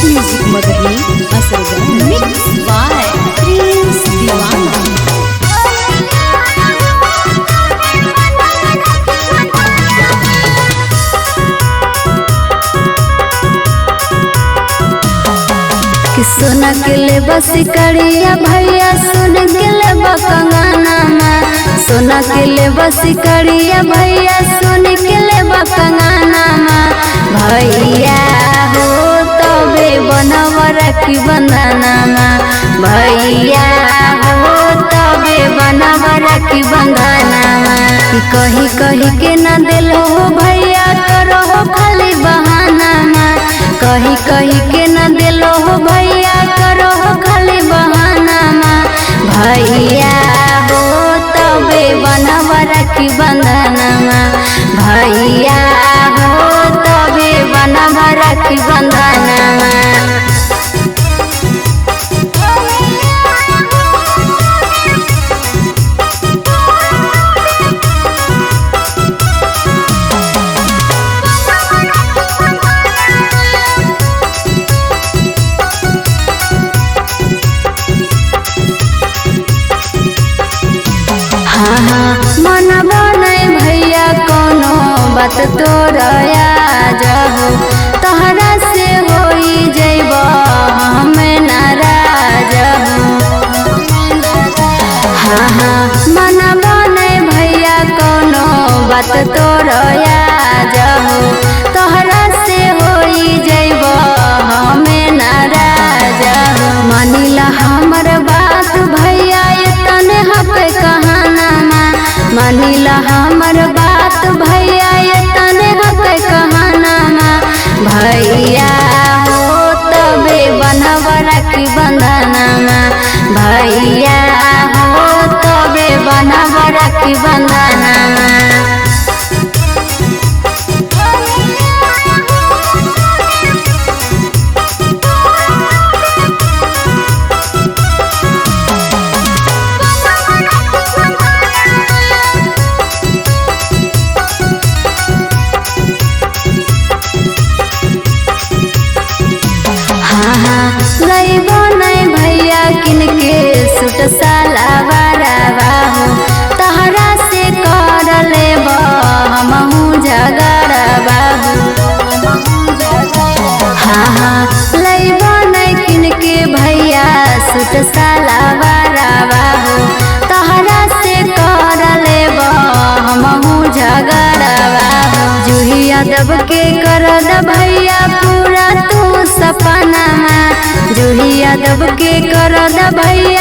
Music Magahi Asargan mix by Prince दीवाना। सोना के ले बस करिया भैया सुन के ले कंगना में। सोना के ले बस करिया भैया सुन के ले कंगना में। भैया हो तबे बनव राखी बंधना में। भैया हो तबे बनव राखी बंधना में। कही कही के न दिलो भैया करो खाली बहाना में। कही कही के न दिलो भैया करो खाली बहाना में। भैया हो तबे बनव राखी बंधना में। भैया हो तबे बनव राखी बंधना में। मनबो नहीं भैया कोनो बात तोरया जाहो। तहरा से होई जैब हमें नाराज हो। मनबो नहीं भैया कोनो बात तोरया जाहो। तहरा से होई जैब हमें नाराज हो। मानिला हमर बात भैया तने हपे कहाना में। मानिला हमर बात भैया तने हपे कहाना में। भैया हो तबे बनव राखी बंधना में। भैया हो तबे बनव राखी बंधना में। लैबो नहीं भैया किनके सूट सालावारा बाहू। तहरा से कर लेब हमहू झगड़ा बाबू। लैबो नहीं किनके भैया सूट सालावारा बाहू। तहरा से कर लेब हमहू झगड़ा बाबू। जूही यादव के कर द भैया पूरा तू सपना में। जूही यादव के कर द भैया